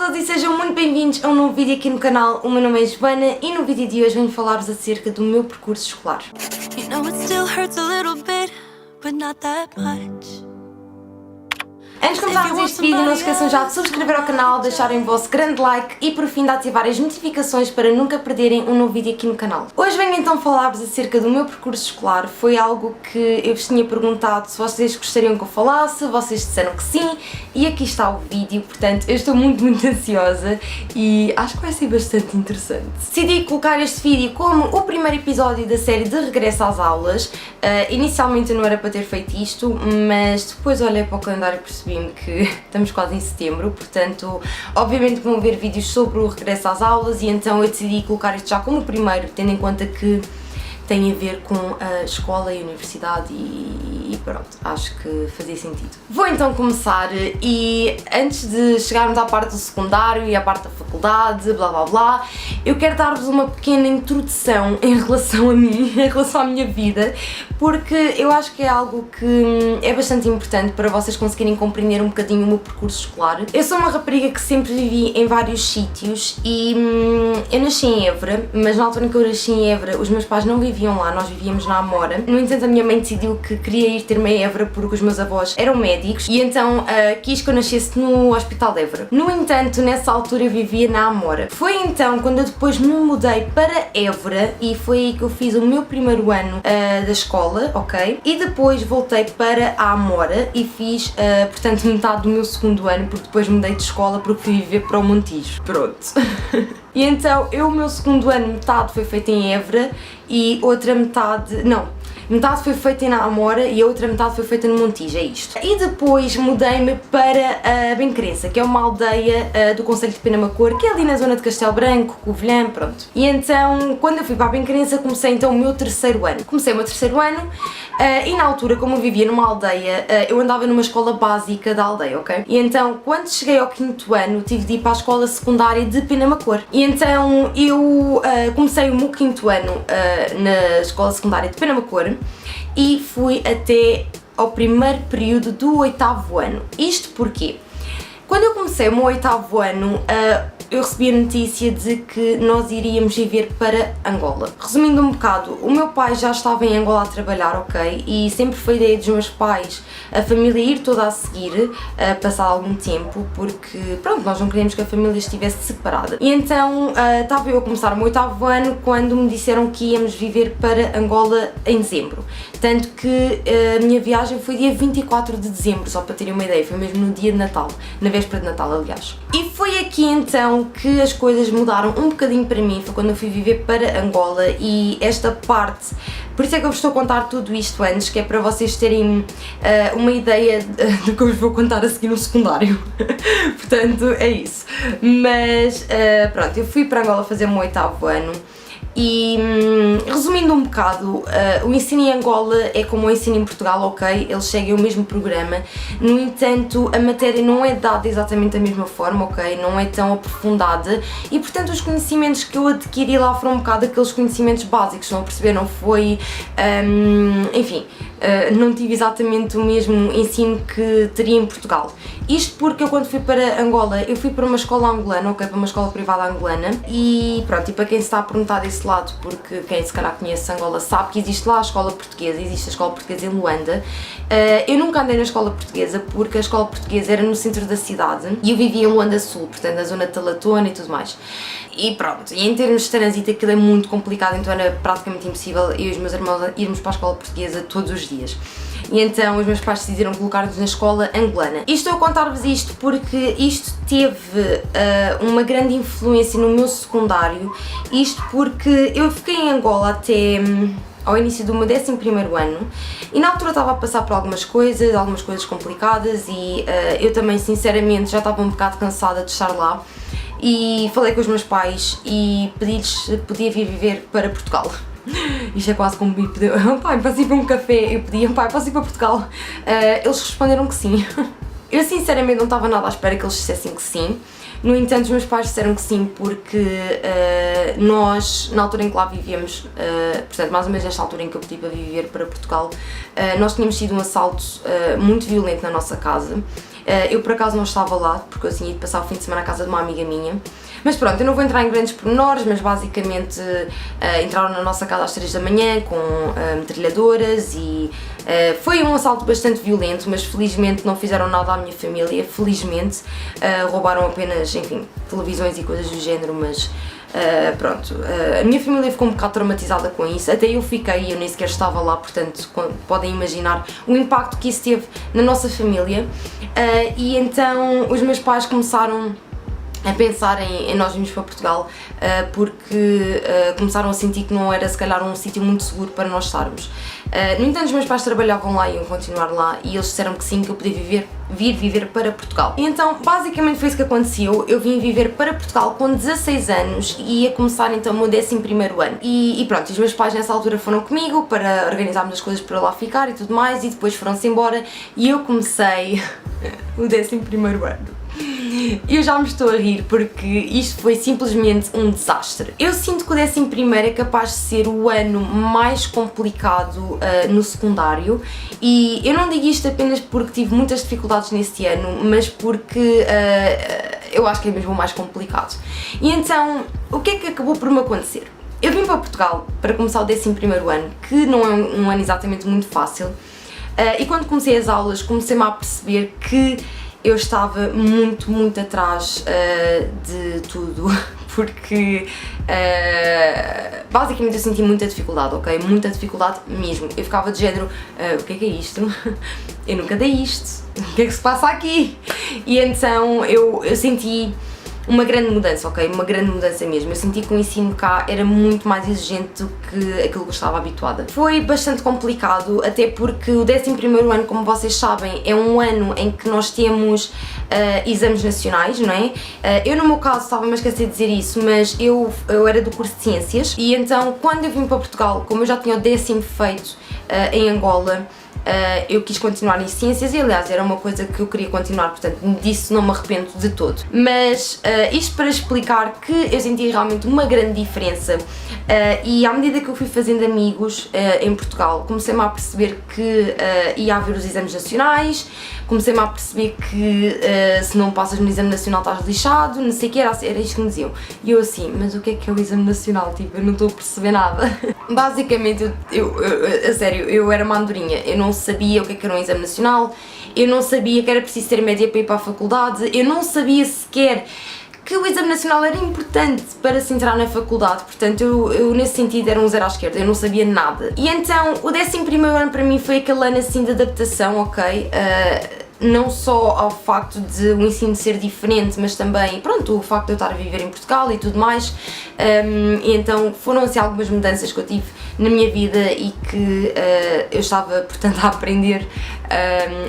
todos e sejam muito bem-vindos a um novo vídeo aqui no canal. O meu nome é Joana e no vídeo de hoje venho falar-vos acerca do meu percurso escolar. You know it still hurts a little bit, but not that much. Antes de começarmos este vídeo, não se esqueçam já de subscrever ao canal, deixarem o vosso grande like e por fim de ativar as notificações para nunca perderem um novo vídeo aqui no canal. Hoje venho então falar-vos acerca do meu percurso escolar. Foi algo que eu vos tinha perguntado se vocês gostariam que eu falasse, vocês disseram que sim e aqui está o vídeo, portanto eu estou muito ansiosa e acho que vai ser bastante interessante. Decidi colocar este vídeo como o primeiro episódio da série de regresso às aulas. Inicialmente eu não era para ter feito isto, mas depois olhei para o calendário e percebi que estamos quase em setembro, portanto obviamente vão ver vídeos sobre o regresso às aulas e então eu decidi colocar isto já como o primeiro, tendo em conta que tem a ver com a escola e a universidade e pronto, acho que fazia sentido. Vou então começar e antes de chegarmos à parte do secundário e à parte da faculdade, blá blá blá, eu quero dar-vos uma pequena introdução em relação a mim, em relação à minha vida, porque eu acho que é algo que é bastante importante para vocês conseguirem compreender um bocadinho o meu percurso escolar. Eu sou uma rapariga que sempre vivi em vários sítios e eu nasci em Évora, mas na altura em que eu nasci em Évora os meus pais não viviam lá, nós vivíamos na Amora. No entanto a minha mãe decidiu que queria ir ter-me a Évora porque os meus avós eram médicos e então quis que eu nascesse no Hospital de Évora. No entanto, nessa altura eu vivia na Amora. Foi então quando eu depois me mudei para Évora e foi aí que eu fiz o meu primeiro ano da escola, ok? E depois voltei para a Amora e fiz, portanto, metade do meu segundo ano porque depois mudei de escola porque fui viver para o Montijo. Pronto. E então, o meu segundo ano, metade foi feito em Évora e outra metade, metade foi feita na Amora e a outra metade foi feita no Montijo, é isto. E depois mudei-me para a Bencrença, que é uma aldeia do concelho de Penamacor, que é ali na zona de Castelo Branco, Covilhã, pronto. E então, quando eu fui para a Bencrença, comecei então o meu terceiro ano. Comecei o meu terceiro ano e na altura, como eu vivia numa aldeia, eu andava numa escola básica da aldeia, ok? E então, quando cheguei ao quinto ano, tive de ir para a escola secundária de Penamacor. E então, eu comecei o meu quinto ano na escola secundária de Penamacor e fui até ao primeiro período do oitavo ano. Isto porque, quando eu comecei o meu oitavo ano, eu recebi a notícia de que nós iríamos viver para Angola. Resumindo um bocado, o meu pai já estava em Angola a trabalhar, ok? E sempre foi ideia dos meus pais a família ir toda a seguir, passar algum tempo, porque pronto, nós não queríamos que a família estivesse separada. E então estava eu a começar o meu oitavo ano quando me disseram que íamos viver para Angola em dezembro. Tanto que a minha viagem foi dia 24 de dezembro, só para terem uma ideia, foi mesmo no dia de Natal, na véspera de Natal, aliás. E foi aqui então que as coisas mudaram um bocadinho para mim, foi quando eu fui viver para Angola e esta parte, por isso é que eu vos estou a contar tudo isto antes, que é para vocês terem uma ideia do que eu vos vou contar a seguir no secundário. Portanto, é isso. Mas pronto, eu fui para Angola fazer o meu oitavo ano. E resumindo um bocado, o ensino em Angola é como o ensino em Portugal, ok? Eles seguem o mesmo programa, no entanto a matéria não é dada exatamente da mesma forma, ok? Não é tão aprofundada e portanto os conhecimentos que eu adquiri lá foram um bocado aqueles conhecimentos básicos, não a perceber? Não foi, enfim, não tive exatamente o mesmo ensino que teria em Portugal. Isto porque eu quando fui para Angola, eu fui para uma escola angolana, ok? Para uma escola privada angolana e pronto, e para quem se está a perguntar desse lado, porque quem se calhar conhece Angola sabe que existe lá a escola portuguesa, existe a escola portuguesa em Luanda. Eu nunca andei na escola portuguesa porque a escola portuguesa era no centro da cidade e eu vivia em Luanda Sul, portanto na zona de Talatona e tudo mais. E pronto, e em termos de trânsito aquilo é muito complicado, então era praticamente impossível eu e os meus irmãos irmos para a escola portuguesa todos os dias. E então os meus pais decidiram colocar-nos na escola angolana. E estou a contar-vos isto porque isto teve uma grande influência no meu secundário, isto porque eu fiquei em Angola até ao início do meu 11º ano e na altura estava a passar por algumas coisas complicadas e eu também sinceramente já estava um bocado cansada de estar lá e falei com os meus pais e pedi-lhes se podia vir viver para Portugal. Isto é quase como me pediu, pai, posso ir para um café? Eu pedi, pai, posso ir para Portugal? Eles responderam que sim. Eu sinceramente não estava nada à espera que eles dissessem que sim. No entanto, os meus pais disseram que sim porque nós, na altura em que lá vivíamos, portanto, mais ou menos nesta altura em que eu pedi para viver para Portugal, nós tínhamos tido um assalto muito violento na nossa casa Eu por acaso não estava lá, porque eu tinha ido passar o fim de semana à casa de uma amiga minha. Mas pronto, eu não vou entrar em grandes pormenores, mas basicamente entraram na nossa casa às 3 da manhã com metralhadoras e foi um assalto bastante violento, mas felizmente não fizeram nada à minha família, felizmente. Roubaram apenas, enfim, televisões e coisas do género, mas pronto, a minha família ficou um bocado traumatizada com isso, até eu fiquei e eu nem sequer estava lá, portanto podem imaginar o impacto que isso teve na nossa família. E então os meus pais começaram a pensar em nós virmos para Portugal, porque começaram a sentir que não era se calhar um sítio muito seguro para nós estarmos. No entanto, os meus pais trabalhavam lá e iam continuar lá e eles disseram que sim, que eu podia vir viver para Portugal. E então, basicamente foi isso que aconteceu. Eu vim viver para Portugal com 16 anos e ia começar então o meu 11º ano. E pronto, os meus pais nessa altura foram comigo para organizarmos as coisas para eu lá ficar e tudo mais, e depois foram-se embora e eu comecei o 11º ano. Eu já me estou a rir porque isto foi simplesmente um desastre. Eu sinto que o 11º é capaz de ser o ano mais complicado no secundário, e eu não digo isto apenas porque tive muitas dificuldades neste ano, mas porque eu acho que é mesmo o mais complicado. E então, o que é que acabou por me acontecer? Eu vim para Portugal para começar o 11º ano, que não é um ano exatamente muito fácil, e quando comecei as aulas comecei-me a perceber que eu estava muito atrás de tudo, porque basicamente eu senti muita dificuldade, ok? Muita dificuldade mesmo. Eu ficava de género, o que é isto? Eu nunca dei isto, o que é que se passa aqui? E então eu senti uma grande mudança, ok? Uma grande mudança mesmo. Eu senti que o ensino cá era muito mais exigente do que aquilo que eu estava habituada. Foi bastante complicado, até porque o 11º ano, como vocês sabem, é um ano em que nós temos exames nacionais, não é? Eu no meu caso estava-me a esquecer de dizer isso, mas eu era do curso de Ciências, e então quando eu vim para Portugal, como eu já tinha o 10º feito em Angola, eu quis continuar em Ciências, e aliás era uma coisa que eu queria continuar, portanto disso não me arrependo de todo. Mas isto para explicar que eu senti realmente uma grande diferença, e à medida que eu fui fazendo amigos em Portugal, comecei-me a perceber que ia haver os exames nacionais, comecei-me a perceber que se não passas no exame nacional estás lixado, não sei o que, era isto que me diziam. E eu assim, mas o que é o exame nacional? Tipo, eu não estou a perceber nada. Basicamente, a sério, eu era uma andorinha, eu não sabia o que era um exame nacional, eu não sabia que era preciso ter média para ir para a faculdade, eu não sabia sequer que o exame nacional era importante para se entrar na faculdade, portanto eu nesse sentido era um zero à esquerda, eu não sabia nada. E então o 11º ano para mim foi aquele ano assim de adaptação, ok? Não só ao facto de o ensino ser diferente, mas também, pronto, o facto de eu estar a viver em Portugal e tudo mais, e então foram assim algumas mudanças que eu tive na minha vida e que eu estava, portanto, a aprender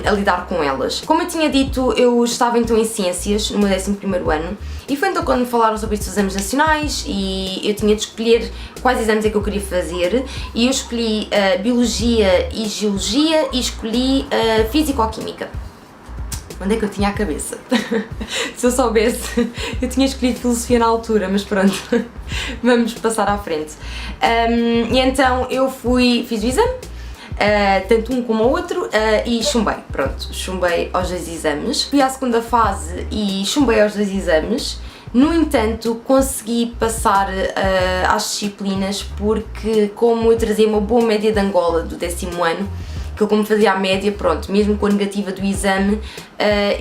a lidar com elas. Como eu tinha dito, eu estava então em Ciências no meu 11º ano, e foi então quando me falaram sobre estes exames nacionais e eu tinha de escolher quais exames é que eu queria fazer, e eu escolhi Biologia e Geologia e escolhi Físico-Química. Onde é que eu tinha a cabeça? Se eu soubesse, eu tinha escolhido Filosofia na altura, mas pronto, vamos passar à frente. E então eu fiz o exame, tanto um como o outro, e chumbei, pronto, chumbei aos 2 exames. Fui à segunda fase e chumbei aos 2 exames. No entanto, consegui passar às disciplinas porque, como eu trazia uma boa média de Angola do 10º ano, que eu como fazia a média, pronto, mesmo com a negativa do exame,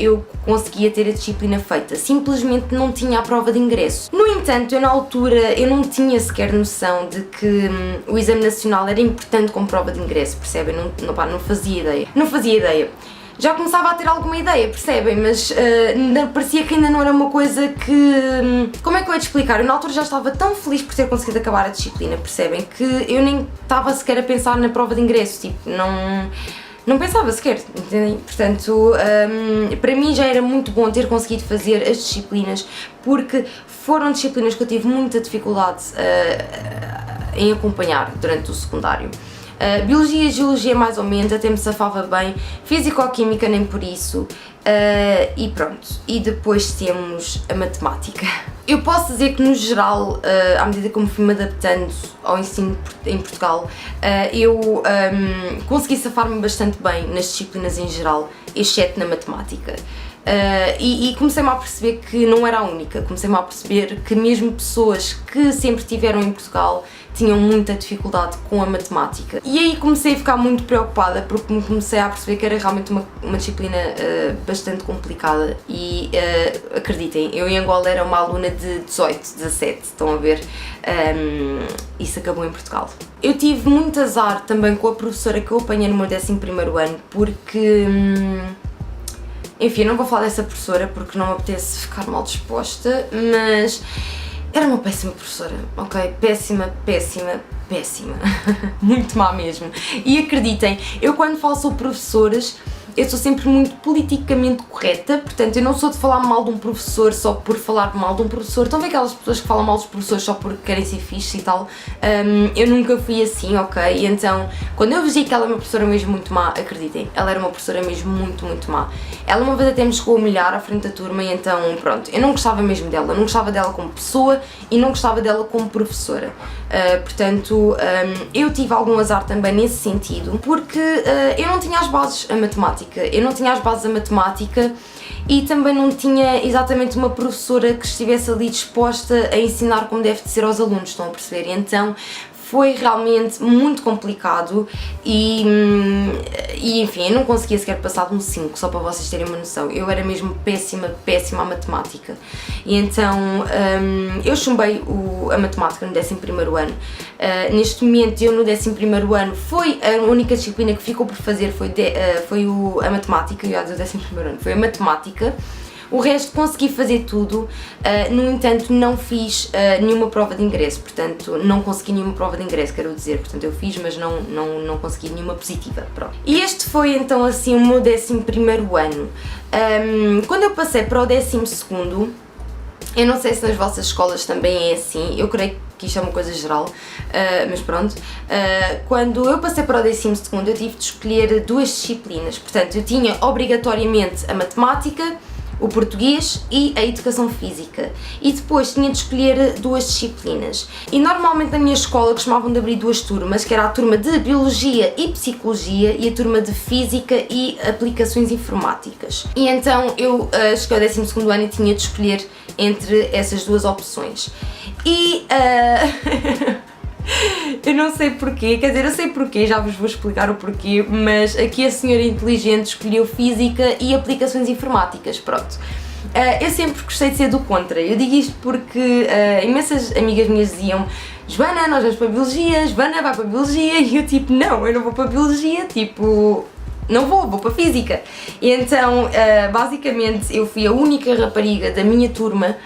eu conseguia ter a disciplina feita, simplesmente não tinha a prova de ingresso. No entanto, eu na altura, eu não tinha sequer noção de que o exame nacional era importante como prova de ingresso, percebem? Não fazia ideia. Não fazia ideia. Já começava a ter alguma ideia, percebem? Mas parecia que ainda não era uma coisa que... Como é que eu ia te explicar? Eu na altura já estava tão feliz por ter conseguido acabar a disciplina, percebem? Que eu nem estava sequer a pensar na prova de ingresso, tipo, não pensava sequer, entendem? Portanto, para mim já era muito bom ter conseguido fazer as disciplinas, porque foram disciplinas que eu tive muita dificuldade em acompanhar durante o secundário. Biologia e Geologia mais ou menos, até me safava bem, Físico-Química nem por isso, e pronto. E depois temos a Matemática. Eu posso dizer que no geral, à medida que eu me fui-me adaptando ao ensino em Portugal, eu consegui safar-me bastante bem nas disciplinas em geral, exceto na Matemática. E comecei-me a perceber que não era a única, comecei-me a perceber que mesmo pessoas que sempre estiveram em Portugal tinham muita dificuldade com a matemática. E aí comecei a ficar muito preocupada porque me comecei a perceber que era realmente uma disciplina bastante complicada e acreditem, eu em Angola era uma aluna de 18, 17, estão a ver? Isso acabou em Portugal. Eu tive muito azar também com a professora que eu apanhei no meu 11º ano porque... enfim, eu não vou falar dessa professora porque não me apetece ficar mal disposta, mas era uma péssima professora, ok? Péssima, péssima, péssima. Muito má mesmo. E acreditem, eu quando falo sobre professores, eu sou sempre muito politicamente correta, portanto eu não sou de falar mal de um professor só por falar mal de um professor. Estão a ver aquelas pessoas que falam mal dos professores só porque querem ser fixe e tal? Eu nunca fui assim, ok? E então, quando eu vi que ela é uma professora mesmo muito má, acreditem, ela era uma professora mesmo muito, muito má. Ela uma vez até me chegou a humilhar à frente da turma e então, pronto, eu não gostava mesmo dela, não gostava dela como pessoa e não gostava dela como professora. Portanto, eu tive algum azar também nesse sentido, porque eu não tinha as bases a matemática. Eu não tinha as bases da matemática e também não tinha exatamente uma professora que estivesse ali disposta a ensinar como deve de ser aos alunos, estão a perceber? E então foi realmente muito complicado e enfim, eu não conseguia sequer passar de um 5, só para vocês terem uma noção. Eu era mesmo péssima, péssima a matemática. E então eu chumbei a matemática no 11º ano. Neste momento, eu no 11º ano, foi a única disciplina que ficou por fazer, foi a matemática, eu ia dizer o 11º ano, foi a matemática. O resto consegui fazer tudo, no entanto não fiz nenhuma prova de ingresso, portanto não consegui nenhuma prova de ingresso, quero dizer, portanto eu fiz, mas não consegui nenhuma positiva, pronto. E este foi então assim o meu 11º ano. Quando eu passei para o 12º, eu não sei se nas vossas escolas também é assim, eu creio que isto é uma coisa geral, mas pronto. Quando eu passei para o 12º eu tive de escolher 2 disciplinas, portanto eu tinha obrigatoriamente a matemática, o português e a educação física, e depois tinha de escolher 2 disciplinas. E normalmente na minha escola costumavam de abrir 2 turmas, que era a turma de biologia e psicologia e a turma de física e aplicações informáticas. E então eu cheguei ao 12º ano e tinha de escolher entre essas 2 opções. E eu não sei porquê, quer dizer, eu sei porquê, já vos vou explicar o porquê, mas aqui a senhora inteligente escolheu Física e Aplicações Informáticas, pronto. Eu sempre gostei de ser do contra, eu digo isto porque imensas amigas minhas diziam: Joana, nós vamos para a Biologia, Joana vai para a Biologia, e eu tipo, não, eu não vou para a Biologia, tipo... não vou para a Física. E então, basicamente, eu fui a única rapariga da minha turma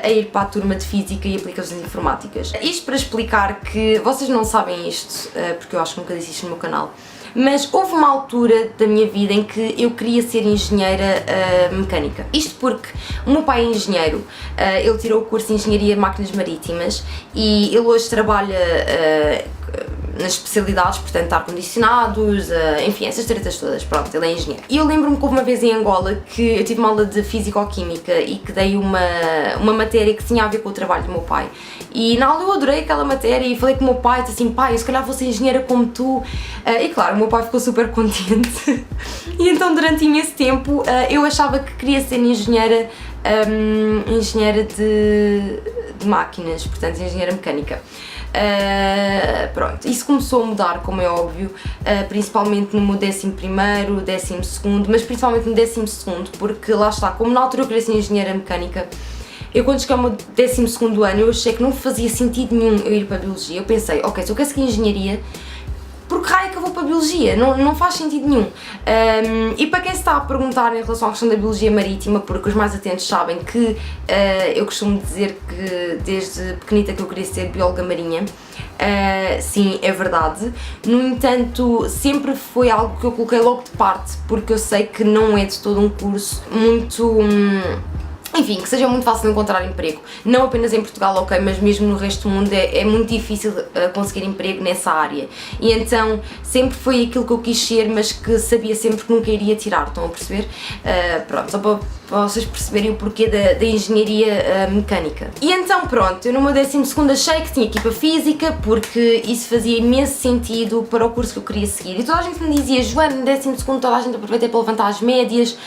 a ir para a turma de Física e Aplicações Informáticas. Isto para explicar que vocês não sabem isto, porque eu acho que nunca disse isto no meu canal, mas houve uma altura da minha vida em que eu queria ser engenheira mecânica. Isto porque o meu pai é engenheiro, ele tirou o curso de Engenharia de Máquinas Marítimas e ele hoje trabalha nas especialidades, portanto, ar-condicionados, enfim, essas tretas todas, pronto, ele é engenheiro. E eu lembro-me que houve uma vez em Angola que eu tive uma aula de Físico-Química e que dei uma matéria que tinha a ver com o trabalho do meu pai. E na aula eu adorei aquela matéria e falei com o meu pai, disse assim: pai, eu se calhar vou ser engenheira como tu. E claro, o meu pai ficou super contente. E então durante imenso tempo eu achava que queria ser engenheira de máquinas, portanto, engenheira mecânica. Pronto, isso começou a mudar, como é óbvio, principalmente no meu 11º, 12º, mas principalmente no 12º, porque lá está, como na altura eu queria ser engenheira mecânica, eu quando cheguei ao meu 12º ano eu achei que não fazia sentido nenhum eu ir para a Biologia. Eu pensei, ok, se eu quero seguir Engenharia, por que raio que eu vou para a Biologia? Não faz sentido nenhum. E para quem se está a perguntar em relação à questão da Biologia Marítima, porque os mais atentos sabem que eu costumo dizer que desde pequenita que eu queria ser bióloga marinha, sim, é verdade. No entanto, sempre foi algo que eu coloquei logo de parte, porque eu sei que não é de todo um curso muito... enfim, que seja muito fácil de encontrar emprego, não apenas em Portugal, ok, mas mesmo no resto do mundo é muito difícil conseguir emprego nessa área, e então sempre foi aquilo que eu quis ser, mas que sabia sempre que nunca iria tirar, estão a perceber? Pronto, só para vocês perceberem o porquê da engenharia mecânica. E então pronto, eu no meu 12º achei que tinha equipa física, porque isso fazia imenso sentido para o curso que eu queria seguir, e toda a gente me dizia: Joana, no 12º toda a gente aproveita para levantar as médias,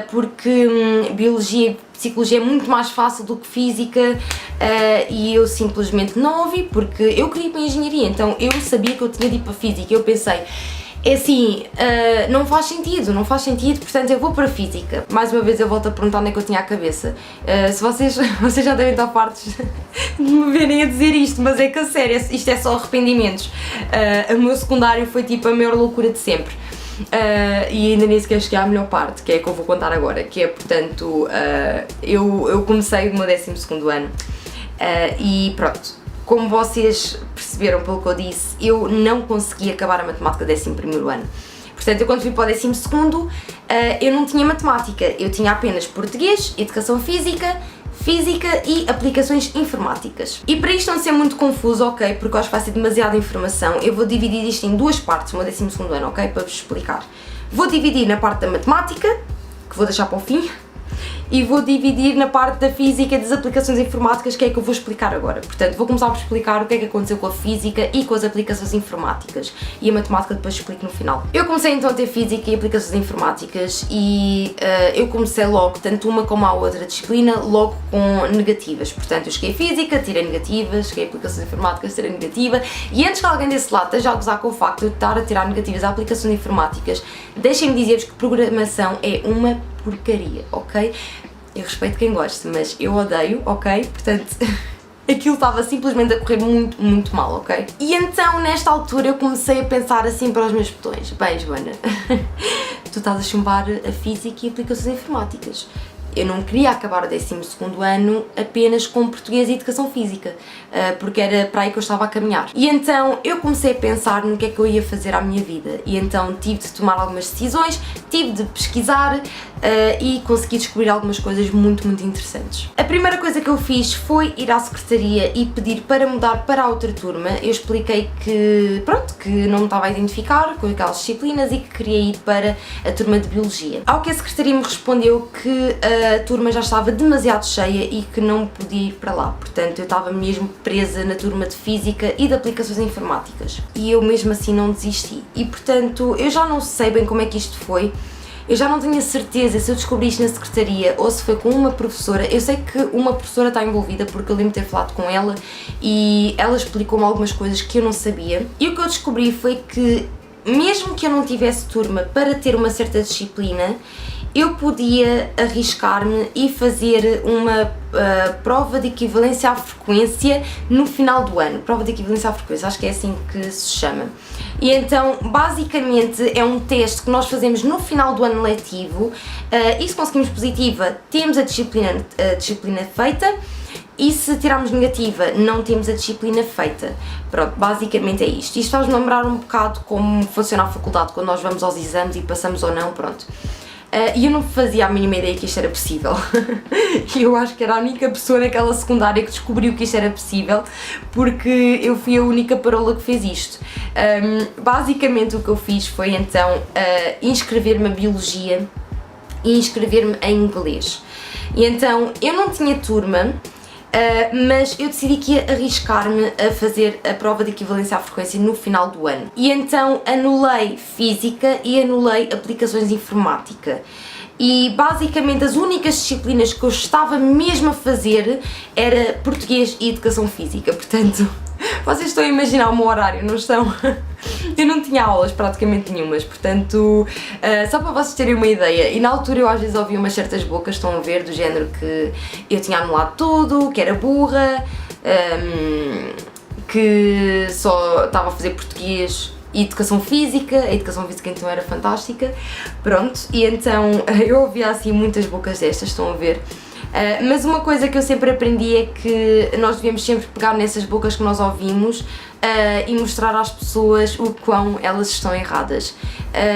porque biologia e psicologia é muito mais fácil do que física, e eu simplesmente não ouvi, porque eu queria ir para a engenharia, então eu sabia que eu tinha de ir para a física. Eu pensei, é assim, não faz sentido, portanto eu vou para a física. Mais uma vez eu volto a perguntar onde é que eu tinha a cabeça. Se vocês já devem estar fartos de me verem a dizer isto, mas é que a sério, isto é só arrependimentos. O meu secundário foi tipo a maior loucura de sempre. E ainda nem sequer cheguei à melhor parte, que é a que eu vou contar agora, que é, portanto, eu comecei o meu 12º ano, e pronto, como vocês perceberam pelo que eu disse, eu não consegui acabar a matemática do 11º ano. Portanto, eu quando fui para o 12º, eu não tinha matemática, eu tinha apenas português, educação física e aplicações informáticas. E para isto não ser muito confuso, ok, porque eu acho que vai ser demasiada informação, eu vou dividir isto em duas partes, o meu 12º ano, ok, para vos explicar. Vou dividir na parte da matemática, que vou deixar para o fim, e vou dividir na parte da física e das aplicações informáticas, que é que eu vou explicar agora. Portanto, vou começar por explicar o que é que aconteceu com a física e com as aplicações informáticas, e a matemática depois explico no final. Eu comecei então a ter física e aplicações informáticas, e eu comecei logo, tanto uma como a outra disciplina, logo com negativas. Portanto, eu cheguei a física, tirei negativas, cheguei a aplicações informáticas, tirei negativa, e antes que alguém desse lado esteja a gozar com o facto de eu estar a tirar negativas a aplicações informáticas, deixem-me dizer-vos que programação é uma porcaria, ok? Eu respeito quem gosta, mas eu odeio, ok? Portanto, aquilo estava simplesmente a correr muito, muito mal, ok? E então, nesta altura, eu comecei a pensar assim para os meus botões: bem, Joana, tu estás a chumbar a física e aplicações informáticas. Eu não queria acabar o 12º ano apenas com português e educação física, porque era para aí que eu estava a caminhar. E então eu comecei a pensar no que é que eu ia fazer à minha vida, e então tive de tomar algumas decisões, tive de pesquisar, e consegui descobrir algumas coisas muito, muito interessantes. A primeira coisa que eu fiz foi ir à secretaria e pedir para mudar para a outra turma. Eu expliquei que, pronto, que não me estava a identificar com aquelas disciplinas e que queria ir para a turma de Biologia. Ao que a secretaria me respondeu que a turma já estava demasiado cheia e que não podia ir para lá, portanto eu estava mesmo presa na turma de Física e de Aplicações Informáticas, e eu mesmo assim não desisti. E portanto eu já não sei bem como é que isto foi, eu já não tenho a certeza se eu descobri isto na secretaria ou se foi com uma professora. Eu sei que uma professora está envolvida, porque eu lembro de ter falado com ela e ela explicou-me algumas coisas que eu não sabia, e o que eu descobri foi que mesmo que eu não tivesse turma para ter uma certa disciplina, eu podia arriscar-me e fazer uma prova de equivalência à frequência no final do ano. Prova de equivalência à frequência, acho que é assim que se chama. E então, basicamente, é um teste que nós fazemos no final do ano letivo, e se conseguimos positiva, temos a disciplina feita, e se tirarmos negativa, não temos a disciplina feita. Pronto, basicamente é isto. Isto faz-me lembrar um bocado como funciona a faculdade, quando nós vamos aos exames e passamos ou não, pronto. E eu não fazia a mínima ideia que isto era possível. Eu acho que era a única pessoa naquela secundária que descobriu que isto era possível, porque eu fui a única parola que fez isto. Basicamente o que eu fiz foi então inscrever-me a Biologia e inscrever-me em Inglês. E então eu não tinha turma, mas eu decidi que ia arriscar-me a fazer a prova de equivalência à frequência no final do ano. E então anulei Física e anulei Aplicações de Informática. E basicamente as únicas disciplinas que eu estava mesmo a fazer era Português e Educação Física, portanto, vocês estão a imaginar o meu horário, não estão? Eu não tinha aulas praticamente nenhumas, portanto, só para vocês terem uma ideia, e na altura eu às vezes ouvia umas certas bocas, estão a ver, do género que eu tinha anulado tudo, que era burra, que só estava a fazer português e educação física, a educação física então era fantástica, pronto, e então eu ouvia assim muitas bocas destas, estão a ver. Mas uma coisa que eu sempre aprendi é que nós devemos sempre pegar nessas bocas que nós ouvimos e mostrar às pessoas o quão elas estão erradas.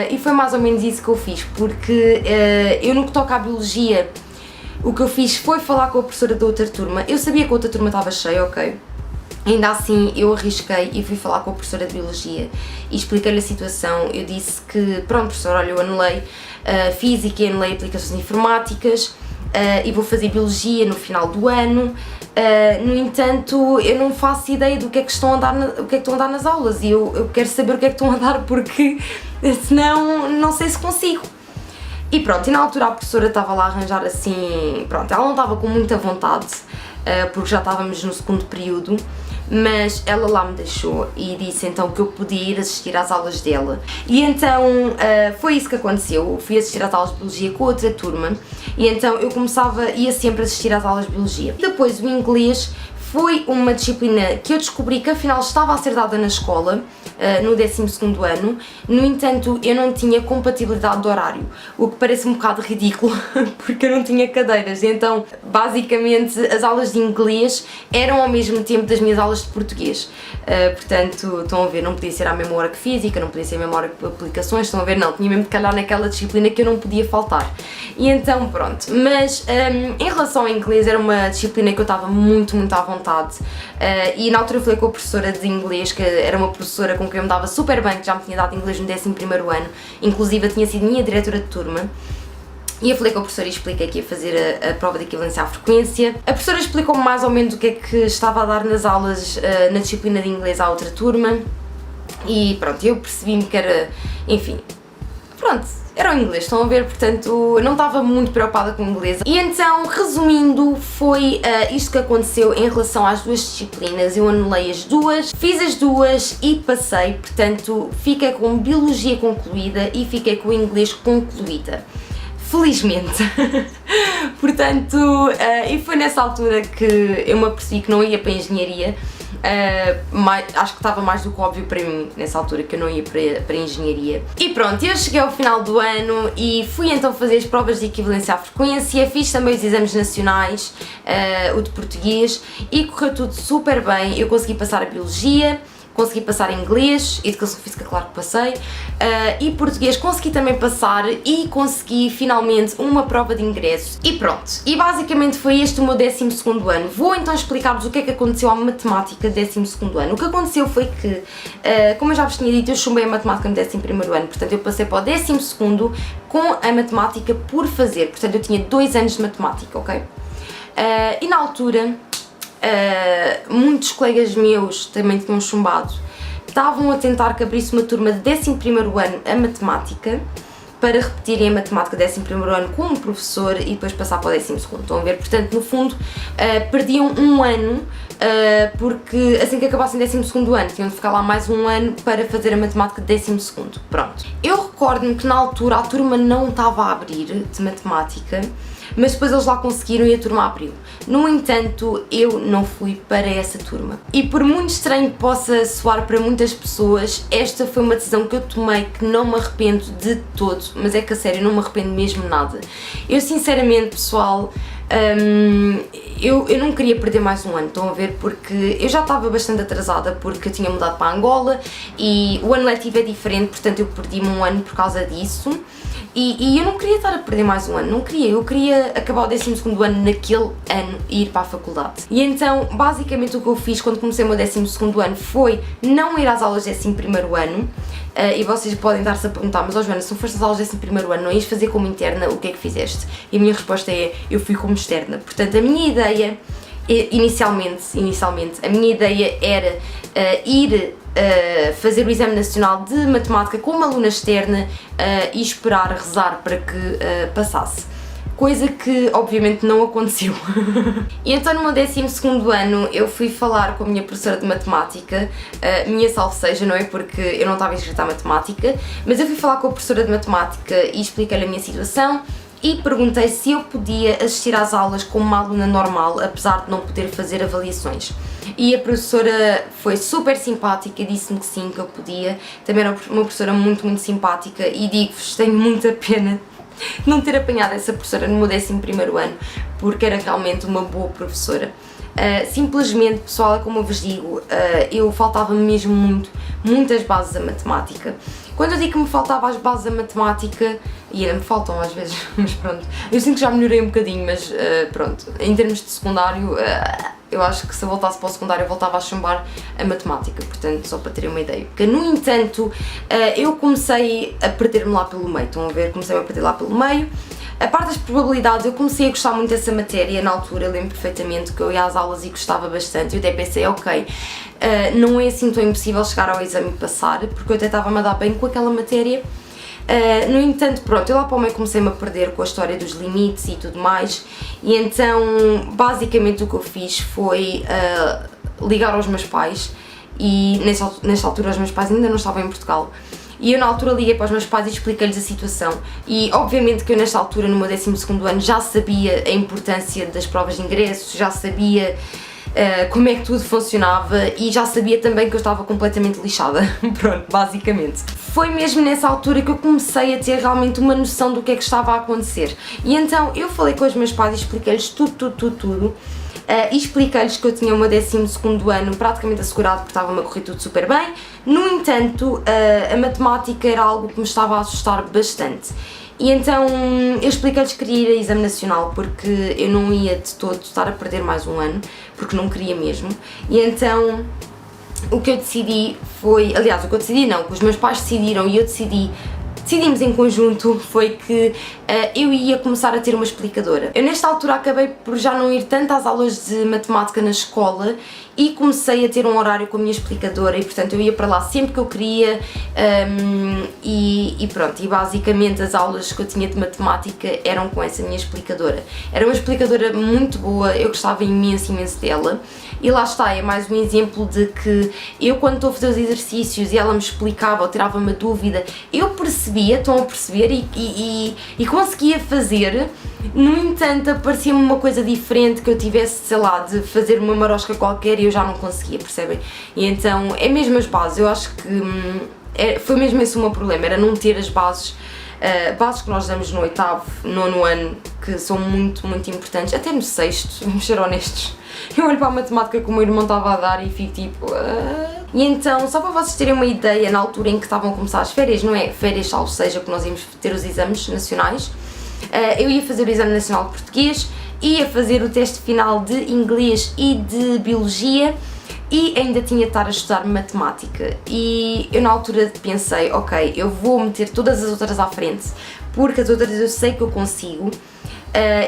E foi mais ou menos isso que eu fiz, porque eu no que toca à Biologia, o que eu fiz foi falar com a professora da outra turma. Eu sabia que a outra turma estava cheia, ok? Ainda assim, eu arrisquei e fui falar com a professora de Biologia e expliquei-lhe a situação. Eu disse que, pronto, professora, olha, eu anulei Física e anulei Aplicações Informáticas e vou fazer Biologia no final do ano. No entanto, eu não faço ideia do que é que estão a dar, o que é que estão a dar nas aulas e eu quero saber o que é que estão a dar porque senão não sei se consigo. E pronto, e na altura a professora estava lá a arranjar assim, pronto, ela não estava com muita vontade porque já estávamos no segundo período, mas ela lá me deixou e disse então que eu podia ir assistir às aulas dela. E então foi isso que aconteceu, eu fui assistir às aulas de Biologia com outra turma e então eu ia sempre assistir às aulas de Biologia. Depois o inglês foi uma disciplina que eu descobri que afinal estava a ser dada na escola, no 12º ano, no entanto eu não tinha compatibilidade de horário, o que parece um bocado ridículo porque eu não tinha cadeiras, então basicamente as aulas de inglês eram ao mesmo tempo das minhas aulas de português, portanto estão a ver, não podia ser à mesma hora que Física, não podia ser à mesma hora que Aplicações, estão a ver, não, tinha mesmo de calhar naquela disciplina que eu não podia faltar. E então pronto, mas em relação ao inglês era uma disciplina que eu estava muito à vontade e na altura eu falei com a professora de inglês, que era uma professora com quem eu me dava super bem, que já me tinha dado inglês no 11º ano, inclusive tinha sido minha diretora de turma. E eu falei com a professora e expliquei que ia fazer a prova de equivalência à frequência. A professora explicou-me mais ou menos o que é que estava a dar nas aulas na disciplina de inglês à outra turma e pronto, eu percebi-me que era, enfim, pronto, era o inglês, estão a ver, portanto eu não estava muito preocupada com o inglês. E então, resumindo, foi isto que aconteceu em relação às duas disciplinas. Eu anulei as duas, fiz as duas e passei, portanto fiquei com Biologia concluída e fiquei com o inglês concluída. Felizmente. Portanto, e foi nessa altura que eu me apercebi que não ia para a Engenharia. Acho que estava mais do que óbvio para mim nessa altura que eu não ia para a Engenharia. E pronto, eu cheguei ao final do ano e fui então fazer as provas de equivalência à frequência, fiz também os exames nacionais, o de português e correu tudo super bem. Eu consegui passar a Biologia, consegui passar inglês, educação física claro que passei, e português consegui também passar e consegui finalmente uma prova de ingresso e pronto. E basicamente foi este o meu 12º ano. Vou então explicar-vos o que é que aconteceu à matemática do 12º ano. O que aconteceu foi que, como eu já vos tinha dito, eu chumbei a matemática no 11º ano, portanto eu passei para o 12º com a matemática por fazer, portanto eu tinha 2 anos de matemática, ok? E na altura muitos colegas meus também tinham chumbado, estavam a tentar que abrisse uma turma de 11º ano a matemática para repetirem a matemática do 11º ano com um professor e depois passar para o 12º, estão a ver? Portanto, no fundo, perdiam um ano porque assim que acabassem o 12º ano tinham de ficar lá mais um ano para fazer a matemática de 12º, pronto. Eu recordo-me que na altura a turma não estava a abrir de matemática, mas depois eles lá conseguiram e a turma abriu. No entanto, eu não fui para essa turma. E por muito estranho que possa soar para muitas pessoas, esta foi uma decisão que eu tomei que não me arrependo de todo, mas é que a sério, não me arrependo mesmo nada. Eu sinceramente, pessoal, eu não queria perder mais um ano, estão a ver, porque eu já estava bastante atrasada porque eu tinha mudado para Angola e o ano letivo é diferente, portanto eu perdi-me um ano por causa disso. E eu não queria estar a perder mais um ano, não queria, eu queria acabar o 12º ano naquele ano e ir para a faculdade. E então, basicamente o que eu fiz quando comecei o meu 12º ano foi não ir às aulas do 11º ano, e vocês podem estar-se a perguntar, mas Joana, se não foste às aulas do 11º ano, não ias fazer como interna, o que é que fizeste? E a minha resposta é, eu fui como externa. Portanto, a minha ideia, inicialmente, a minha ideia era ir fazer o Exame Nacional de Matemática como aluna externa e esperar, rezar para que passasse. Coisa que obviamente não aconteceu. E então no meu 12º ano eu fui falar com a minha professora de Matemática, minha salve seja, não é porque eu não estava inscrita à Matemática, mas eu fui falar com a professora de Matemática e expliquei-lhe a minha situação e perguntei se eu podia assistir às aulas como uma aluna normal, apesar de não poder fazer avaliações. E a professora foi super simpática e disse-me que sim, que eu podia. Também era uma professora muito simpática e digo-vos, tenho muita pena não ter apanhado essa professora no meu 11º ano, porque era realmente uma boa professora. Simplesmente, pessoal, como eu vos digo, eu faltava mesmo muitas bases da matemática. Quando eu digo que me faltava as bases da matemática, e ainda me faltam às vezes, mas pronto, eu sinto que já melhorei um bocadinho, mas pronto, em termos de secundário, eu acho que se eu voltasse para o secundário eu voltava a chumbar a matemática, portanto, só para terem uma ideia. Porque, no entanto, eu comecei a perder-me lá pelo meio, estão a ver? Comecei a perder lá pelo meio. A parte das probabilidades, eu comecei a gostar muito dessa matéria na altura, eu lembro perfeitamente que eu ia às aulas e gostava bastante, eu até pensei, ok, não é assim tão impossível chegar ao exame e passar, porque eu até estava-me a dar bem com aquela matéria. No entanto, pronto, eu lá para o meio comecei-me a perder com a história dos limites e tudo mais, e então basicamente o que eu fiz foi ligar aos meus pais, e nesta altura os meus pais ainda não estavam em Portugal, e eu na altura liguei para os meus pais e expliquei-lhes a situação, e obviamente que eu nesta altura, no meu 12º ano, já sabia a importância das provas de ingresso, já sabia como é que tudo funcionava e já sabia também que eu estava completamente lixada, pronto, basicamente. Foi mesmo nessa altura que eu comecei a ter realmente uma noção do que é que estava a acontecer, e então eu falei com os meus pais e expliquei-lhes tudo, e expliquei-lhes que eu tinha o meu 12º ano praticamente assegurado porque estava-me a correr tudo super bem. No entanto, a matemática era algo que me estava a assustar bastante. E então eu expliquei-lhes que queria ir a exame nacional porque eu não ia de todo estar a perder mais um ano, porque não queria mesmo. E então o que eu decidi foi, aliás, o que eu decidi não, o que os meus pais decidiram e eu decidimos em conjunto foi que eu ia começar a ter uma explicadora. Eu nesta altura acabei por já não ir tanto às aulas de matemática na escola e comecei a ter um horário com a minha explicadora, e portanto eu ia para lá sempre que eu queria, e pronto, e basicamente as aulas que eu tinha de matemática eram com essa minha explicadora. Era uma explicadora muito boa, eu gostava imenso dela, e lá está, é mais um exemplo de que eu, quando estou a fazer os exercícios e ela me explicava ou tirava uma dúvida, eu percebia, estão a perceber, e conseguia fazer. No entanto, aparecia-me uma coisa diferente, que eu tivesse, sei lá, de fazer uma marosca qualquer e eu já não conseguia, percebem? E então, é mesmo as bases, eu acho que foi mesmo esse o meu problema, era não ter as bases que nós damos no 8º, 9º ano, que são muito importantes, até no 6º, vamos ser honestos. Eu olho para a matemática que o meu irmão estava a dar e fico tipo... E então, só para vocês terem uma ideia, na altura em que estavam a começar as férias, não é férias, salvo seja, que nós íamos ter os exames nacionais, eu ia fazer o exame nacional de português, ia fazer o teste final de inglês e de biologia, e ainda tinha de estar a estudar matemática. E eu na altura pensei, ok, eu vou meter todas as outras à frente, porque as outras eu sei que eu consigo,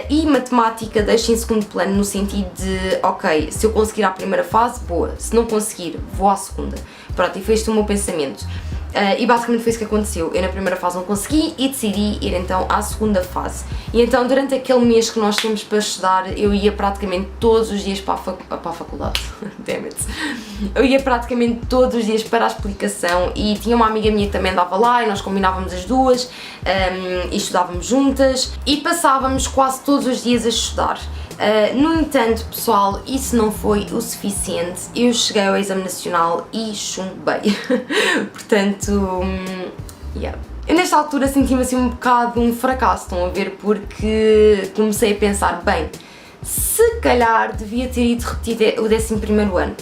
e matemática deixo em segundo plano, no sentido de, ok, se eu conseguir a primeira fase, boa, se não conseguir, vou à segunda. Pronto, e foi este o meu pensamento. E basicamente foi isso que aconteceu. Eu na primeira fase não consegui e decidi ir então à segunda fase. E então, durante aquele mês que nós temos para estudar, eu ia praticamente todos os dias para a faculdade. Damn it. Eu ia praticamente todos os dias para a explicação, e tinha uma amiga minha que também andava lá e nós combinávamos as duas, e estudávamos juntas e passávamos quase todos os dias a estudar. No entanto, pessoal, isso não foi o suficiente. Eu cheguei ao exame nacional e chumbei. Portanto, yeah. Eu nesta altura senti-me assim um bocado um fracasso, estão a ver, porque comecei a pensar, bem, se calhar devia ter ido repetir o 11º ano.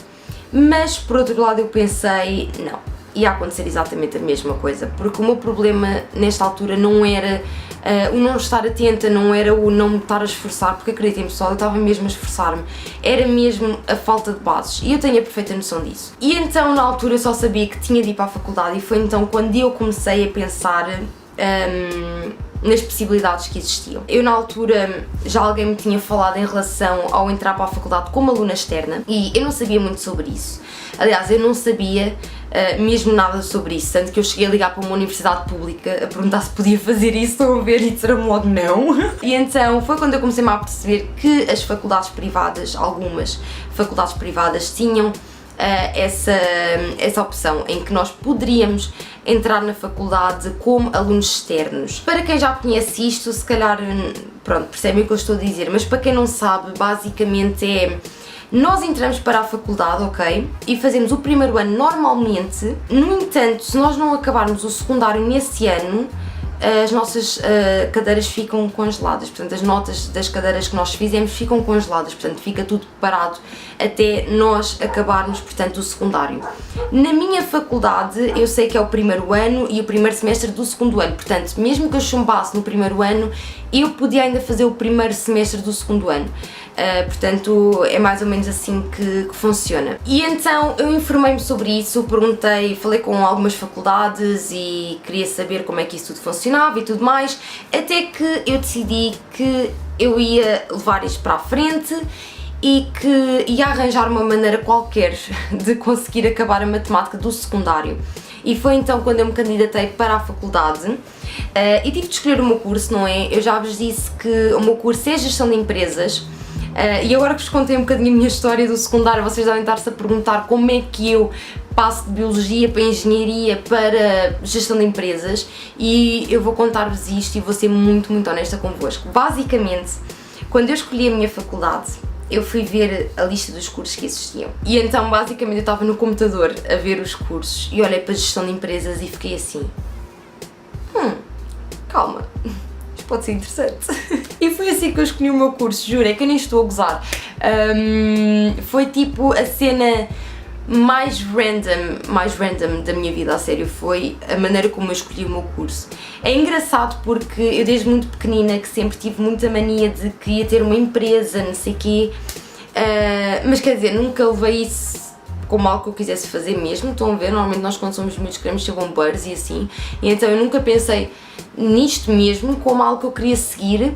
Mas por outro lado eu pensei, não, ia acontecer exatamente a mesma coisa, porque o meu problema nesta altura não era o não estar atenta, não era o não me estar a esforçar, porque acreditem pessoal, eu estava mesmo a esforçar-me, era mesmo a falta de bases, e eu tenho a perfeita noção disso. E então na altura eu só sabia que tinha de ir para a faculdade, e foi então quando eu comecei a pensar nas possibilidades que existiam. Eu na altura já alguém me tinha falado em relação ao entrar para a faculdade como aluna externa, e eu não sabia muito sobre isso. Aliás, eu não sabia mesmo nada sobre isso, tanto que eu cheguei a ligar para uma universidade pública a perguntar se podia fazer isso, estão a ver, e disseram-me logo não. E então foi quando eu comecei a perceber que as faculdades privadas, algumas faculdades privadas, tinham essa opção em que nós poderíamos entrar na faculdade como alunos externos. Para quem já conhece isto, se calhar, pronto, percebem o que eu estou a dizer, mas para quem não sabe, basicamente é: nós entramos para a faculdade, ok, e fazemos o primeiro ano normalmente. No entanto, se nós não acabarmos o secundário nesse ano, as nossas cadeiras ficam congeladas, portanto as notas das cadeiras que nós fizemos ficam congeladas, portanto fica tudo parado até nós acabarmos, portanto, o secundário. Na minha faculdade eu sei que é o primeiro ano e o primeiro semestre do segundo ano, portanto mesmo que eu chumbasse no primeiro ano eu podia ainda fazer o primeiro semestre do segundo ano. Portanto é mais ou menos assim que funciona. E então eu informei-me sobre isso, perguntei, falei com algumas faculdades e queria saber como é que isso tudo funcionava e tudo mais, até que eu decidi que eu ia levar isto para a frente e que ia arranjar uma maneira qualquer de conseguir acabar a matemática do secundário. E foi então quando eu me candidatei para a faculdade e tive de escolher o meu curso, não é? Eu já vos disse que o meu curso é Gestão de Empresas. E agora que vos contei um bocadinho a minha história do secundário, vocês devem estar-se a perguntar como é que eu passo de Biologia para Engenharia para Gestão de Empresas, e eu vou contar-vos isto e vou ser muito honesta convosco. Basicamente, quando eu escolhi a minha faculdade, eu fui ver a lista dos cursos que existiam. E então, basicamente, eu estava no computador a ver os cursos e olhei para a Gestão de Empresas e fiquei assim... calma, isto pode ser interessante. E foi assim que eu escolhi o meu curso, juro, é que eu nem estou a gozar. Foi tipo a cena mais random da minha vida, a sério, foi a maneira como eu escolhi o meu curso. É engraçado porque eu desde muito pequenina que sempre tive muita mania de que ia ter uma empresa, não sei o quê, mas quer dizer, nunca levei isso como algo que eu quisesse fazer mesmo. Estão a ver, normalmente nós quando somos miúdos queremos ser bombeiros e assim, e então eu nunca pensei nisto mesmo como algo que eu queria seguir.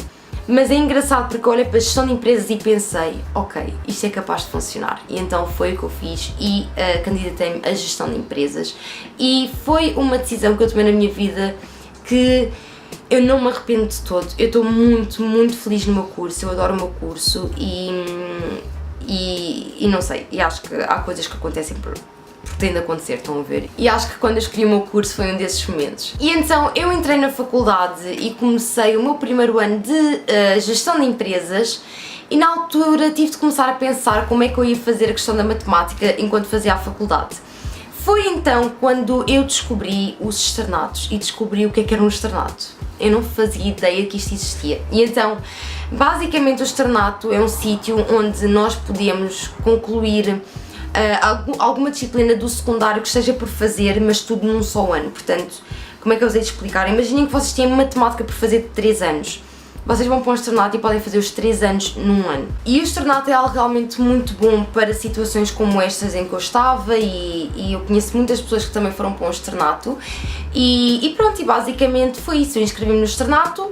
Mas é engraçado porque eu olhei para a Gestão de Empresas e pensei, ok, isto é capaz de funcionar. E então foi o que eu fiz e candidatei-me a Gestão de Empresas. E foi uma decisão que eu tomei na minha vida que eu não me arrependo de todo. Eu estou muito feliz no meu curso, eu adoro o meu curso e não sei, e acho que há coisas que acontecem por tem de acontecer, estão a ver? E acho que quando eu escolhi o meu curso foi um desses momentos. E então eu entrei na faculdade e comecei o meu primeiro ano de Gestão de Empresas, e na altura tive de começar a pensar como é que eu ia fazer a questão da matemática enquanto fazia a faculdade. Foi então quando eu descobri os externatos e descobri o que era um externato. Eu não fazia ideia que isto existia. E então, basicamente o externato é um sítio onde nós podemos concluir alguma disciplina do secundário que esteja por fazer, mas tudo num só ano. Portanto, como é que eu usei de explicar? Imaginem que vocês têm matemática por fazer de 3 anos. Vocês vão para um externato e podem fazer os 3 anos num ano. E o externato é algo realmente muito bom para situações como estas em que eu estava, e eu conheço muitas pessoas que também foram para um externato. E pronto, e basicamente foi isso. Eu inscrevi-me no externato.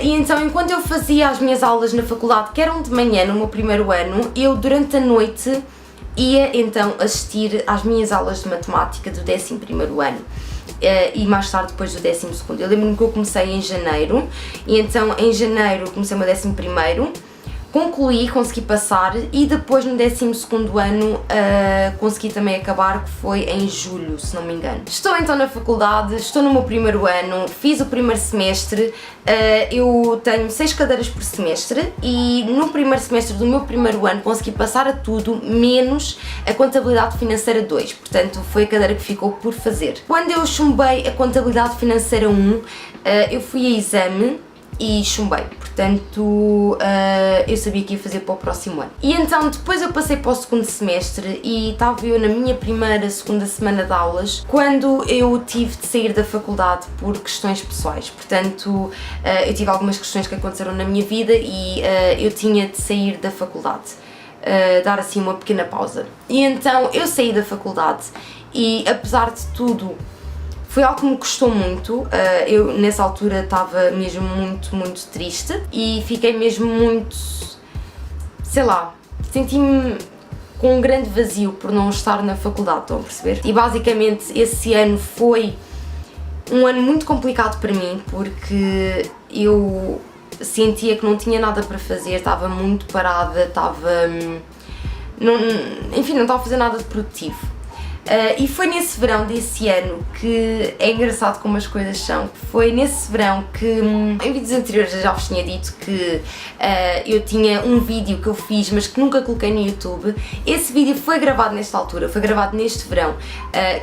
E então, enquanto eu fazia as minhas aulas na faculdade, que eram de manhã no meu primeiro ano, eu durante a noite ia então assistir às minhas aulas de matemática do 11º ano e mais tarde depois do 12º. Eu lembro-me que eu comecei em janeiro e então em janeiro comecei o meu 11º, concluí, consegui passar, e depois no 12º ano consegui também acabar, que foi em julho, se não me engano. Estou então na faculdade, estou no meu primeiro ano, fiz o primeiro semestre, eu tenho 6 cadeiras por semestre e no primeiro semestre do meu primeiro ano consegui passar a tudo, menos a Contabilidade Financeira 2, portanto foi a cadeira que ficou por fazer. Quando eu chumbei a Contabilidade Financeira 1, eu fui a exame e chumbei, portanto eu sabia que ia fazer para o próximo ano. E então depois eu passei para o segundo semestre e estava eu na minha segunda semana de aulas quando eu tive de sair da faculdade por questões pessoais. Portanto eu tive algumas questões que aconteceram na minha vida e eu tinha de sair da faculdade, dar assim uma pequena pausa. E então eu saí da faculdade e, apesar de tudo, foi algo que me custou muito. Eu nessa altura estava mesmo muito triste e fiquei mesmo muito, sei lá, senti-me com um grande vazio por não estar na faculdade, estão a perceber? E basicamente esse ano foi um ano muito complicado para mim porque eu sentia que não tinha nada para fazer, estava muito parada, enfim, não estava a fazer nada de produtivo. E foi nesse verão desse ano que é engraçado como as coisas são. Foi nesse verão que, em vídeos anteriores eu já vos tinha dito que eu tinha um vídeo que eu fiz mas que nunca coloquei no YouTube. Esse vídeo foi gravado nesta altura, foi gravado neste verão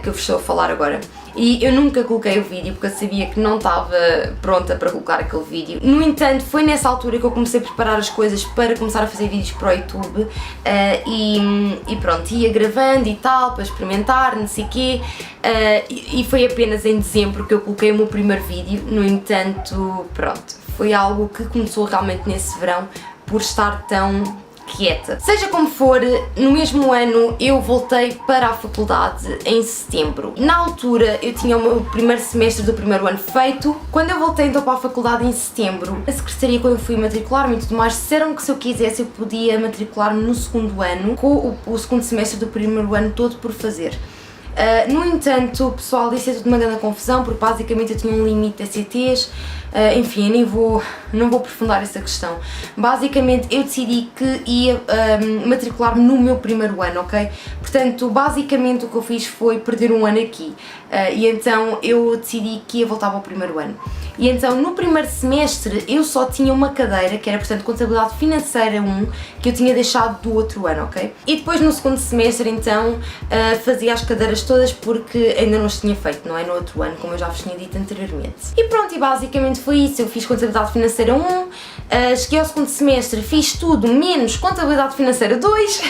que eu vos estou a falar agora. e eu nunca coloquei o vídeo porque eu sabia que não estava pronta para colocar aquele vídeo. No entanto, foi nessa altura que eu comecei a preparar as coisas para começar a fazer vídeos para o YouTube e pronto, ia gravando e tal, para experimentar, não sei o quê, e foi apenas em dezembro que eu coloquei o meu primeiro vídeo. No entanto, pronto, foi algo que começou realmente nesse verão por estar tão quieta. Seja como for, no mesmo ano eu voltei para a faculdade em setembro. Na altura eu tinha o meu primeiro semestre do primeiro ano feito. Quando eu voltei então para a faculdade em setembro, a secretaria, quando eu fui matricular-me e tudo mais, disseram que se eu quisesse eu podia matricular-me no segundo ano, com o segundo semestre do primeiro ano todo por fazer. No entanto, o pessoal disse tudo uma grande confusão, porque basicamente eu tinha um limite de ECTs, enfim, eu não vou aprofundar essa questão. Basicamente eu decidi que ia matricular-me no meu primeiro ano, ok? Portanto, basicamente o que eu fiz foi perder um ano aqui, e então eu decidi que ia voltar para o primeiro ano. E então no primeiro semestre eu só tinha uma cadeira, que era portanto Contabilidade Financeira 1, que eu tinha deixado do outro ano, ok? E depois no segundo semestre então fazia as cadeiras todas porque ainda não as tinha feito, não é? No outro ano, como eu já vos tinha dito anteriormente. E pronto, e basicamente foi isso. Eu fiz Contabilidade Financeira 1, cheguei ao segundo semestre, fiz tudo menos Contabilidade Financeira 2.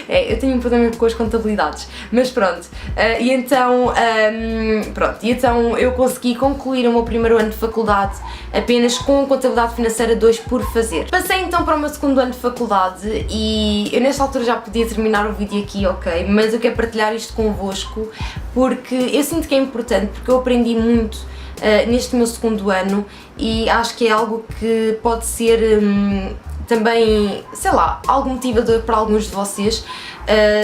Eu tenho um problema com as contabilidades, mas pronto. E então eu consegui concluir o meu primeiro ano de faculdade apenas com Contabilidade Financeira 2 por fazer. Passei então para o meu segundo ano de faculdade e eu nesta altura já podia terminar o vídeo aqui, ok? Mas eu quero partilhar isto convosco porque eu sinto que é importante, porque eu aprendi muito neste meu segundo ano e acho que é algo que pode ser também, sei lá, algo motivador para alguns de vocês,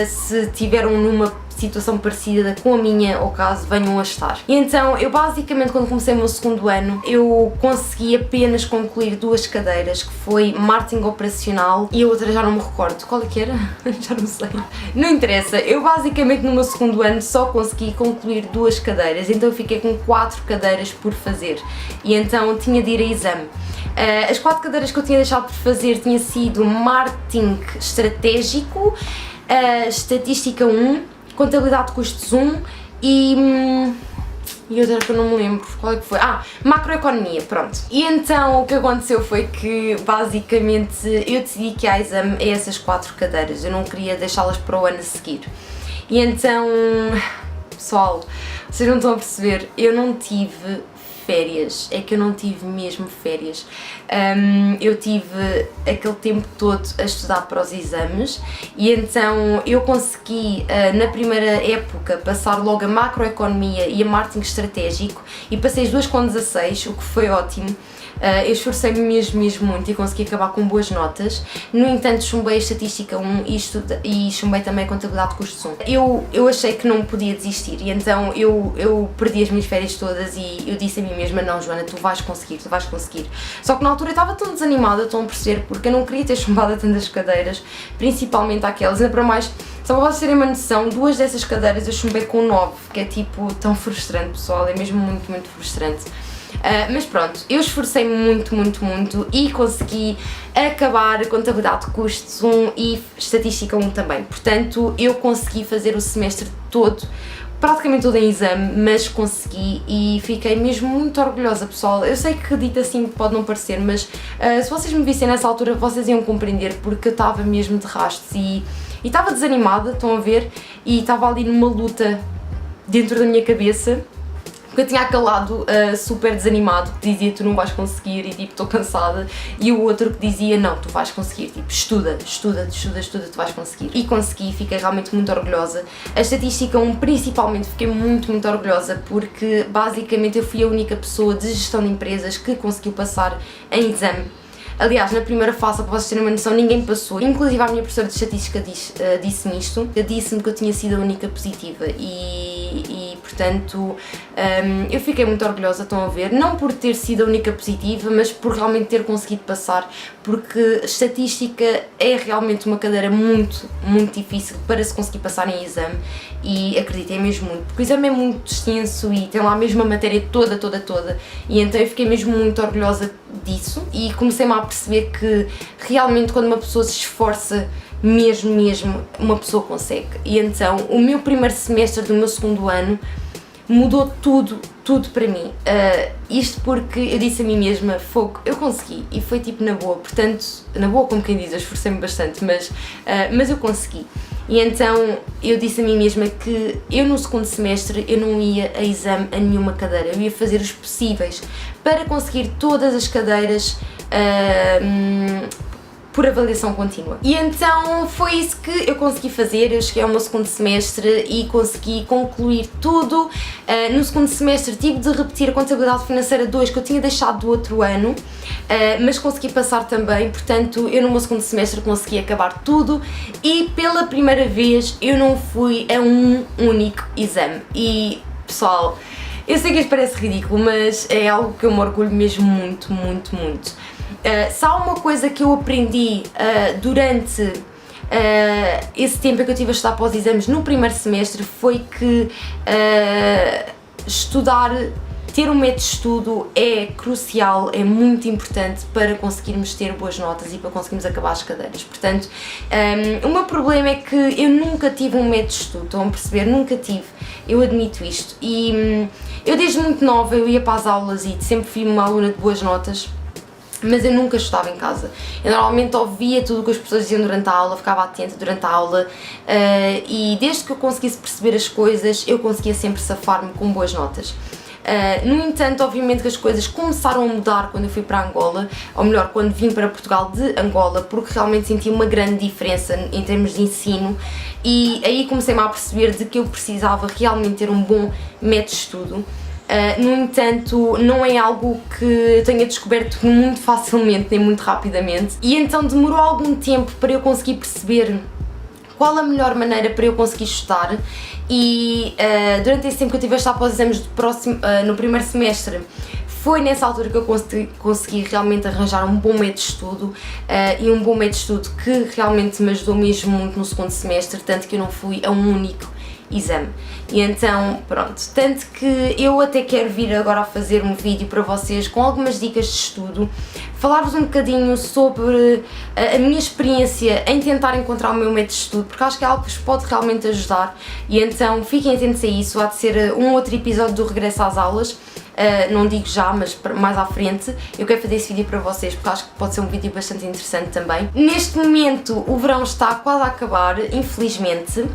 se tiveram numa situação parecida com a minha, ou caso venham a estar. E então, eu basicamente quando comecei o meu segundo ano, eu consegui apenas concluir duas cadeiras, que foi Marketing Operacional e a outra já não me recordo. Qual é que era? Já não sei. Não interessa, eu basicamente no meu segundo ano só consegui concluir duas cadeiras, então eu fiquei com 4 cadeiras por fazer e então tinha de ir a exame. As 4 cadeiras que eu tinha deixado por fazer tinha sido Marketing Estratégico, Estatística 1, Contabilidade de Custos 1 e outra que eu não me lembro qual é que foi. Macroeconomia, pronto. E então o que aconteceu foi que basicamente eu decidi que há exame a essas 4 cadeiras, eu não queria deixá-las para o ano a seguir. E então, pessoal, vocês não estão a perceber, eu não tive férias, é que eu não tive mesmo férias. Eu tive aquele tempo todo a estudar para os exames e então eu consegui na primeira época passar logo a macroeconomia e a marketing estratégico e passei as duas com 16, o que foi ótimo. Eu esforcei-me mesmo muito e consegui acabar com boas notas. No entanto, chumbei a Estatística 1 e chumbei também a Contabilidade de Custos 1. Eu achei que não podia desistir e então eu perdi as minhas férias todas e eu disse a mim mesma, não Joana, tu vais conseguir. Só que na altura eu estava tão desanimada, estão a perceber, porque eu não queria ter chumbado a tantas cadeiras, principalmente aquelas, ainda para mais, só para vocês terem uma noção, 2 dessas cadeiras eu chumbei com 9, que é tipo tão frustrante, pessoal, é mesmo muito frustrante. Mas pronto, eu esforcei-me muito e consegui acabar a Contabilidade de Custos 1 e Estatística 1 também. Portanto, eu consegui fazer o semestre todo, praticamente todo em exame, mas consegui e fiquei mesmo muito orgulhosa, pessoal. Eu sei que dito assim pode não parecer, mas se vocês me vissem nessa altura vocês iam compreender, porque eu estava mesmo de rastos e estava desanimada, estão a ver, e estava ali numa luta dentro da minha cabeça. Porque eu tinha aquele lado super desanimado que dizia tu não vais conseguir e tipo estou cansada, e o outro que dizia não, tu vais conseguir, tipo estuda, tu vais conseguir. E consegui, fiquei realmente muito orgulhosa. A Estatística 1 principalmente fiquei muito orgulhosa porque basicamente eu fui a única pessoa de gestão de empresas que conseguiu passar em exame. Aliás, na primeira fase, para vocês terem uma noção, ninguém passou. Inclusive a minha professora de Estatística disse-me isto. Disse-me que eu tinha sido a única positiva e portanto, eu fiquei muito orgulhosa, estão a ver. Não por ter sido a única positiva, mas por realmente ter conseguido passar, porque Estatística é realmente uma cadeira muito difícil para se conseguir passar em exame e acreditem mesmo muito, porque o exame é muito extenso e tem lá a mesma matéria toda e então eu fiquei mesmo muito orgulhosa disso e comecei-me a perceber que realmente quando uma pessoa se esforça mesmo, uma pessoa consegue. E então o meu primeiro semestre do meu segundo ano mudou tudo, tudo para mim. Isto porque eu disse a mim mesma, fogo, eu consegui, e foi tipo na boa, portanto, na boa como quem diz, eu esforcei-me bastante, mas eu consegui. E então eu disse a mim mesma que eu no segundo semestre eu não ia a exame a nenhuma cadeira, eu ia fazer os possíveis para conseguir todas as cadeiras por avaliação contínua. E então foi isso que eu consegui fazer. Eu cheguei ao meu segundo semestre e consegui concluir tudo. No segundo semestre tive de repetir a Contabilidade Financeira 2 que eu tinha deixado do outro ano, mas consegui passar também, portanto eu no meu segundo semestre consegui acabar tudo e pela primeira vez eu não fui a um único exame. E pessoal, eu sei que isto parece ridículo, mas é algo que eu me orgulho mesmo muito, muito, muito. Se há uma coisa que eu aprendi durante esse tempo em que eu estive a estudar para os exames no primeiro semestre foi que estudar, ter um método de estudo é crucial, é muito importante para conseguirmos ter boas notas e para conseguirmos acabar as cadeiras. Portanto, o meu problema é que eu nunca tive um método de estudo, estão a perceber? Nunca tive, eu admito isto. E eu desde muito nova eu ia para as aulas e sempre fui uma aluna de boas notas, mas eu nunca estudava em casa. Eu normalmente ouvia tudo o que as pessoas diziam durante a aula, ficava atenta durante a aula e desde que eu conseguisse perceber as coisas, eu conseguia sempre safar-me com boas notas. No entanto, obviamente que as coisas começaram a mudar quando eu fui para Angola, ou melhor, quando vim para Portugal de Angola, porque realmente senti uma grande diferença em termos de ensino e aí comecei-me a perceber de que eu precisava realmente ter um bom método de estudo. No entanto, não é algo que eu tenha descoberto muito facilmente nem muito rapidamente e então demorou algum tempo para eu conseguir perceber qual a melhor maneira para eu conseguir estudar e durante esse tempo que eu tive a estudar para os exames no primeiro semestre foi nessa altura que eu consegui realmente arranjar um bom método de estudo e um bom método de estudo que realmente me ajudou mesmo muito no segundo semestre, tanto que eu não fui a um único exame. E então, pronto, tanto que eu até quero vir agora a fazer um vídeo para vocês com algumas dicas de estudo, falar-vos um bocadinho sobre a minha experiência em tentar encontrar o meu método de estudo, porque acho que é algo que vos pode realmente ajudar e então fiquem atentos a isso, há de ser um outro episódio do Regresso às Aulas. Não digo já, mas mais à frente eu quero fazer esse vídeo para vocês porque acho que pode ser um vídeo bastante interessante também. Neste momento o verão está quase a acabar, infelizmente,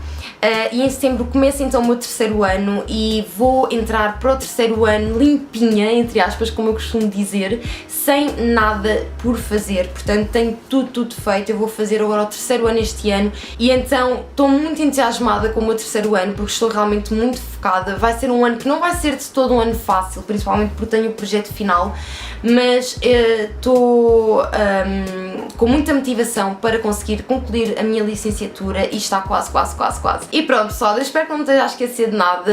e em setembro começa então o meu terceiro ano e vou entrar para o terceiro ano limpinha, entre aspas, como eu costumo dizer, sem nada por fazer, portanto tenho tudo feito. Eu vou fazer agora o terceiro ano este ano e então estou muito entusiasmada com o meu terceiro ano porque estou realmente muito focada. Vai ser um ano que não vai ser de todo um ano fácil, principalmente porque tenho o projeto final, mas estou com muita motivação para conseguir concluir a minha licenciatura e está quase. E pronto pessoal, eu espero que não me esteja a esquecer de nada.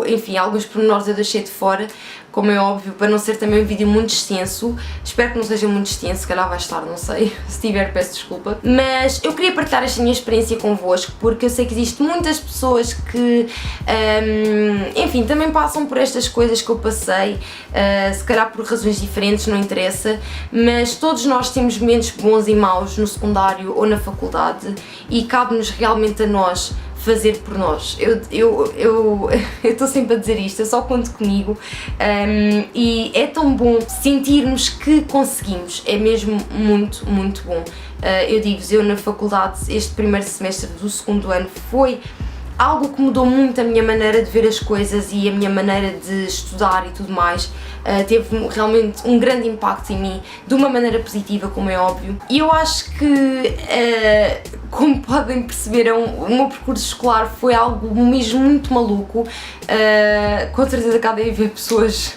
Enfim, alguns pormenores eu deixei de fora, como é óbvio, para não ser também um vídeo muito extenso. Espero que não seja muito extenso, se calhar vai estar, não sei, se tiver peço desculpa. Mas eu queria partilhar esta minha experiência convosco, porque eu sei que existem muitas pessoas que, enfim, também passam por estas coisas que eu passei, se calhar por razões diferentes, não interessa, mas todos nós temos momentos bons e maus no secundário ou na faculdade e cabe-nos realmente a nós fazer por nós. Eu estou sempre a dizer isto, eu só conto comigo e é tão bom sentirmos que conseguimos, é mesmo muito bom. Eu digo-vos, eu na faculdade, este primeiro semestre do segundo ano foi algo que mudou muito a minha maneira de ver as coisas e a minha maneira de estudar e tudo mais. Teve realmente um grande impacto em mim, de uma maneira positiva, como é óbvio. E eu acho que, como podem perceber, o meu percurso escolar foi algo mesmo muito maluco. Com certeza que há de haver pessoas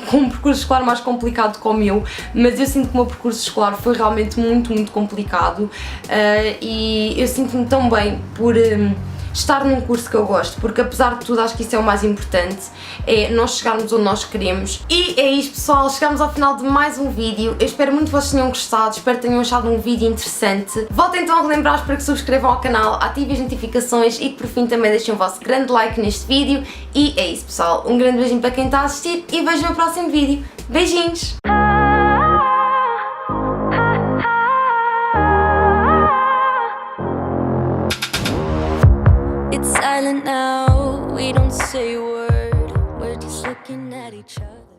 com um percurso escolar mais complicado que o meu, mas eu sinto que o meu percurso escolar foi realmente muito complicado e eu sinto-me tão bem por estar num curso que eu gosto, porque apesar de tudo acho que isso é o mais importante, é nós chegarmos onde nós queremos. E é isto pessoal, chegamos ao final de mais um vídeo. Eu espero muito que vocês tenham gostado, espero que tenham achado um vídeo interessante. Voltem então a relembrar para que subscrevam ao canal, ativem as notificações e que por fim também deixem o vosso grande like neste vídeo. E é isso pessoal, um grande beijinho para quem está a assistir e vejo no próximo vídeo. Beijinhos! Silent now, we don't say a word. looking at each other.